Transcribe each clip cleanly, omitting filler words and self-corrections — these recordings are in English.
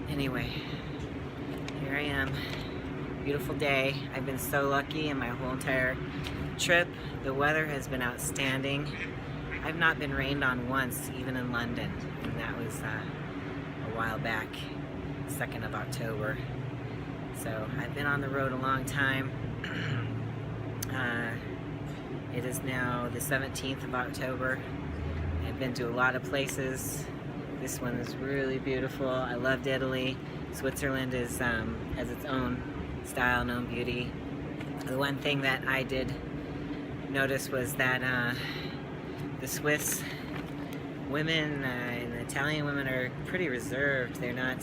Anyway, here I am. Beautiful day. I've been so lucky in my whole entire trip. The weather has been outstanding. I've not been rained on once, even in London, and that was a while back, 2nd of October. So I've been on the road a long time. It is now the 17th of October. I've been to a lot of places. This one is really beautiful. I loved Italy. Switzerland has its own style and own beauty. The one thing that I did notice was that the Swiss women and the Italian women are pretty reserved. They're not,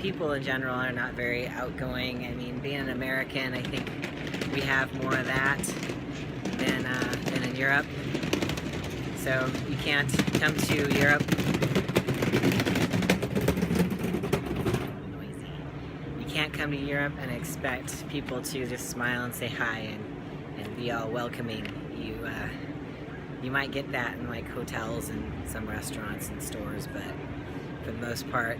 people in general are not very outgoing. I mean, being an American, I think we have more of that than in Europe. So you can't come to Europe. You can't come to Europe and expect people to just smile and say hi and be all welcoming. You might get that in like hotels and some restaurants and stores, but for the most part,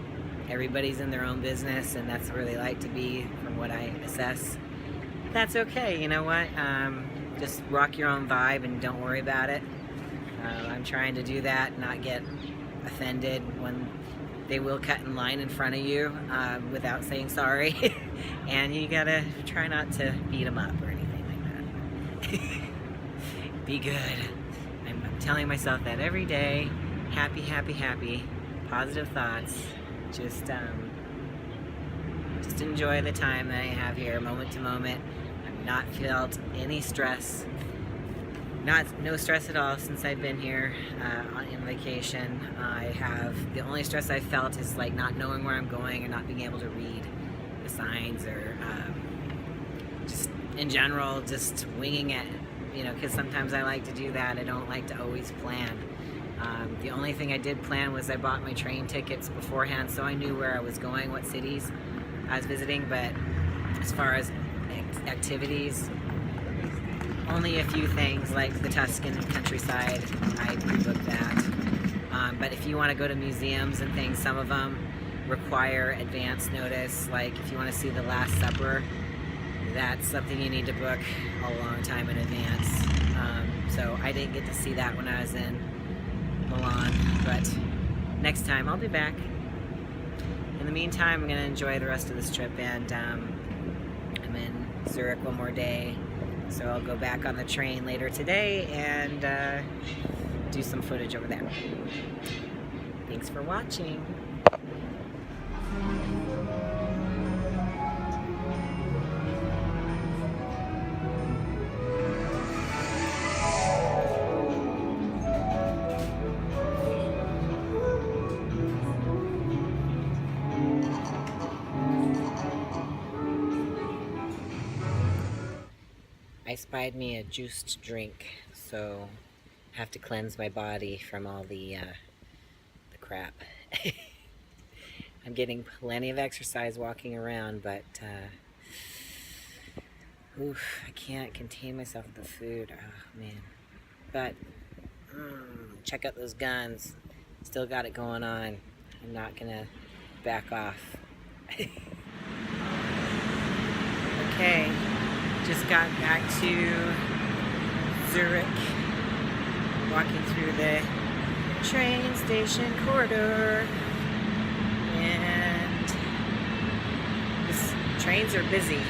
everybody's in their own business, and that's where they like to be, from what I assess. That's okay. You know what? Just rock your own vibe and don't worry about it. I'm trying to do that, not get offended when they will cut in line in front of you without saying sorry. And you gotta try not to beat them up or anything like that. Be good. I'm telling myself that every day. Happy, happy, happy. Positive thoughts. Just enjoy the time that I have here, moment to moment. I've not felt any stress. No stress at all since I've been here on vacation. The only stress I've felt is like not knowing where I'm going or not being able to read the signs, or just in general, just winging it, you know, because sometimes I like to do that. I don't like to always plan. The only thing I did plan was I bought my train tickets beforehand, so I knew where I was going, what cities I was visiting, but as far as activities, only a few things like the Tuscan countryside, I pre-booked that. But if you want to go to museums and things, some of them require advance notice. Like if you want to see the Last Supper, that's something you need to book a long time in advance. So I didn't get to see that when I was in Milan, but next time I'll be back. In the meantime, I'm going to enjoy the rest of this trip, and I'm in Zurich one more day. So I'll go back on the train later today and do some footage over there. Thanks for watching. I spied me a juiced drink, so I have to cleanse my body from all the crap. I'm getting plenty of exercise walking around, but I can't contain myself with the food. Oh man! But check out those guns. Still got it going on. I'm not gonna back off. Okay. Just got back to Zurich, walking through the train station corridor, and trains are busy,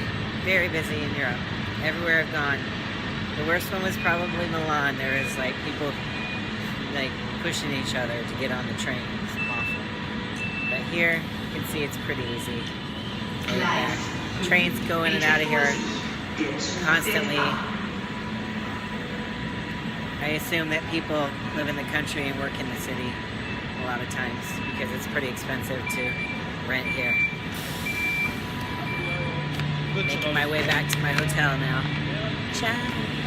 very busy in Europe. Everywhere I've gone. The worst one was probably Milan. There was like people like pushing each other to get on the train. It's awful. But here, you can see it's pretty easy. Trains go in and out of here constantly. I assume that people live in the country and work in the city a lot of times because it's pretty expensive to rent here. Making my way back to my hotel now. Ciao.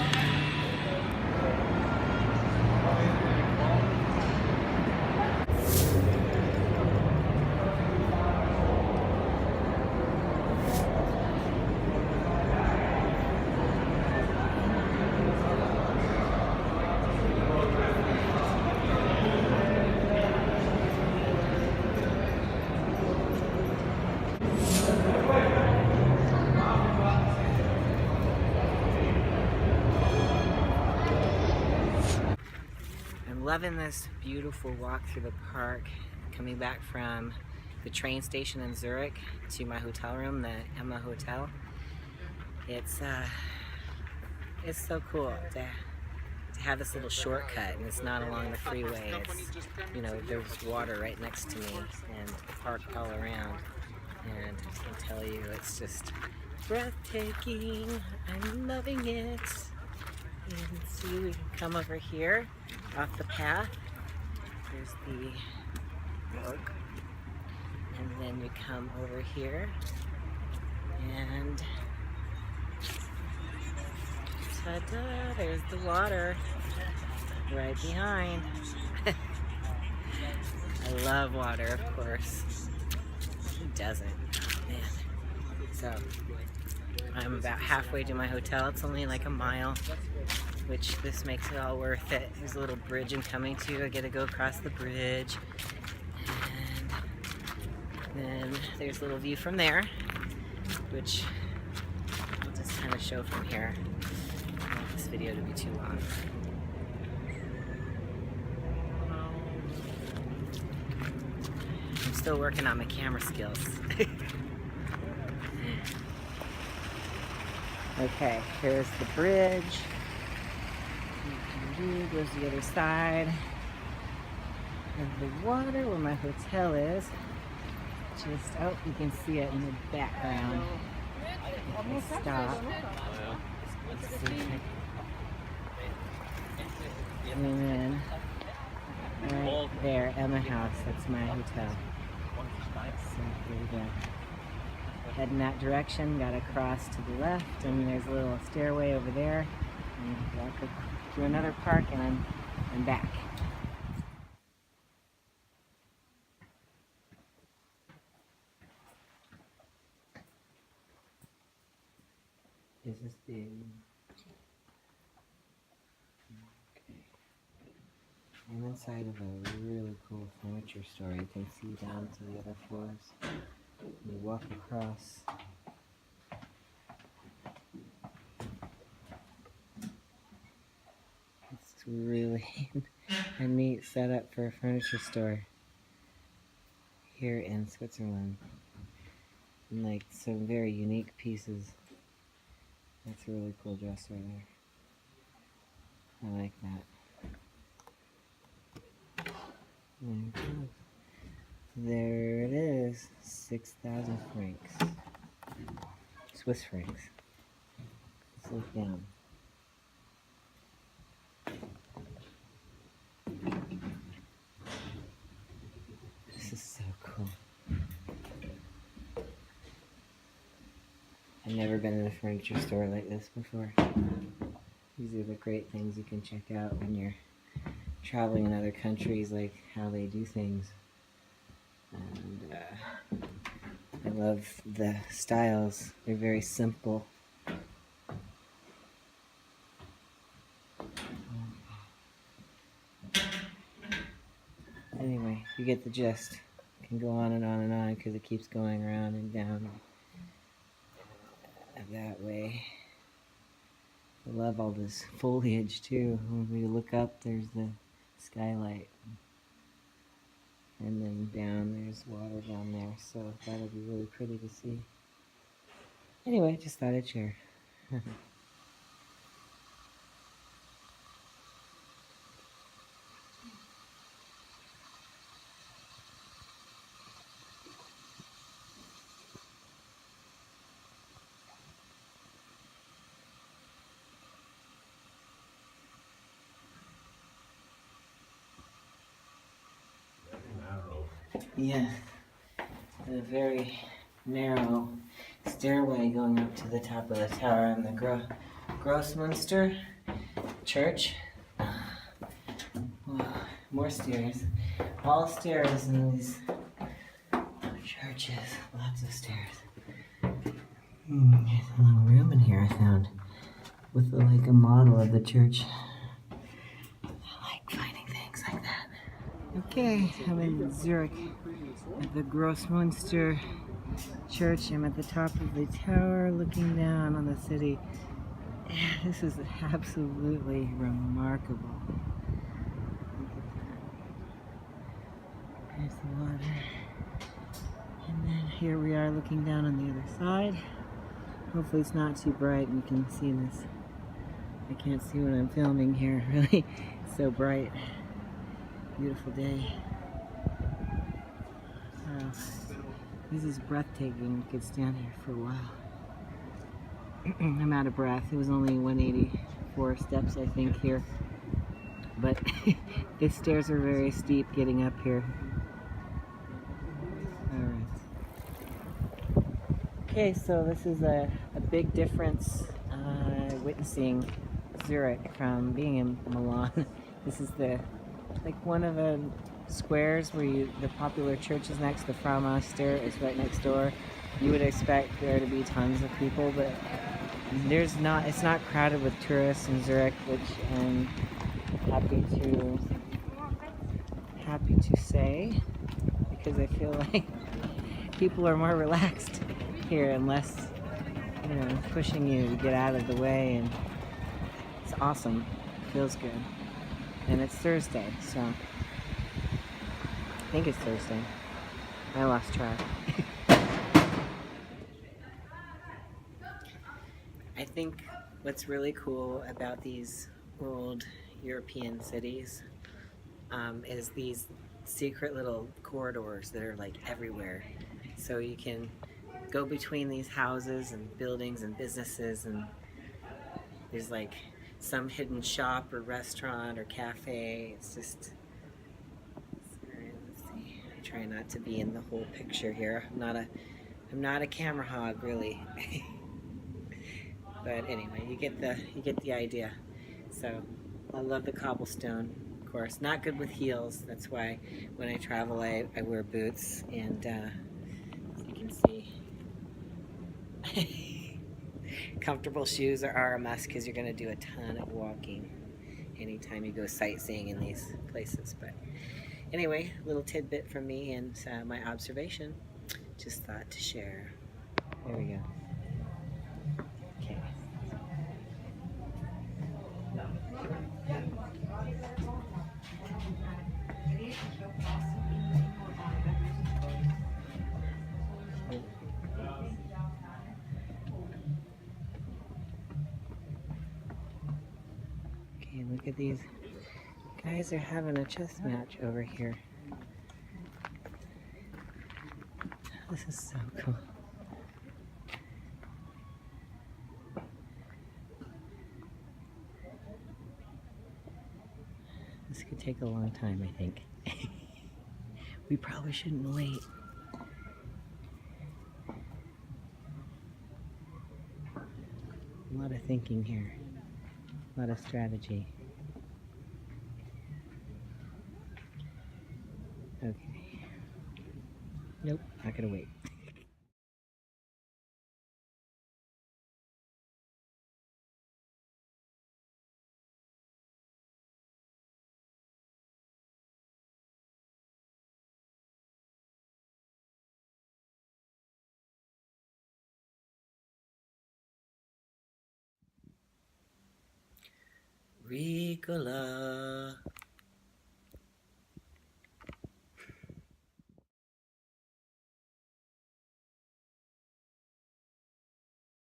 loving this beautiful walk through the park, coming back from the train station in Zurich to my hotel room, the Emma Hotel. It's so cool to have this little shortcut, and it's not along the freeway. It's, you know, there's water right next to me and the park all around, and I can tell you it's just breathtaking. I'm loving it. You can see we can come over here off the path. There's the park, and then we come over here and ta-da, there's the water right behind. I love water, of course. Who doesn't? Oh, man. So, I'm about halfway to my hotel. It's only like a mile, which this makes it all worth it. There's a little bridge I'm coming to. I get to go across the bridge. And then there's a little view from there, which I'll just kind of show from here. I don't want this video to be too long. I'm still working on my camera skills. Okay, here's the bridge. Goes to the other side of the water where my hotel is. Just, oh, you can see it in the background. If I stop. And then right there, Emma House, that's my hotel. So here we go. Heading that direction, got to cross to the left, and there's a little stairway over there. And walk through another park, and I'm back. Is this big? Okay. I'm inside of a really cool furniture store. You can see down to the other floors. You walk across. It's really a neat setup for a furniture store here in Switzerland. And like some very unique pieces. That's a really cool dress right there. I like that. There it goes. There it is. 6,000 francs. Swiss francs. Let's look down. This is so cool. I've never been in a furniture store like this before. These are the great things you can check out when you're traveling in other countries, like how they do things. And I love the styles. They're very simple. Anyway, you get the gist. It can go on and on and on because it keeps going around and down that way. I love all this foliage too. When we look up, there's the skylight. And then down, there's water down there, so that'll be really pretty to see. Anyway, just thought I'd share. Yeah, a very narrow stairway going up to the top of the tower in the Grossmünster church. More stairs. All stairs in these churches. Lots of stairs. There's a little room in here I found with like a model of the church. I like finding things like that. Okay, I'm in Zurich at the Grossmünster church. I'm at the top of the tower looking down on the city. This is absolutely remarkable. Look at water. And then here we are looking down on the other side. Hopefully it's not too bright and you can see this. I can't see when I'm filming here, really. It's so bright. Beautiful day. This is breathtaking. I could stand here for a while. I'm out of breath. It was only 184 steps, I think, here. But the stairs are very steep getting up here. Alright. Okay, so this is a big difference witnessing Zurich from being in Milan. This is one of the squares where the popular church is next. The Frauenster is right next door. You would expect there to be tons of people, but it's not crowded with tourists in Zurich, which I'm happy to say, because I feel like people are more relaxed here and less, pushing you to get out of the way, and it's awesome. It feels good. And it's Thursday, so I think it's Thursday. I lost track. I think what's really cool about these old European cities is these secret little corridors that are like everywhere. So you can go between these houses and buildings and businesses, and there's like some hidden shop or restaurant or cafe. It's just, sorry, let's see. I try not to be in the whole picture here. I'm not a camera hog, really. But anyway, you get the idea. So I love the cobblestone, of course. Not good with heels. That's why when I travel, I wear boots. And as you can see, comfortable shoes are a must because you're going to do a ton of walking anytime you go sightseeing in these places. But anyway, a little tidbit from me and my observation. Just thought to share. There we go. Okay. Okay, look at these guys are having a chess match over here. This is so cool. This could take a long time, I think. We probably shouldn't wait. A lot of thinking here. A lot of strategy. Okay. Nope, not gonna wait. Ricola.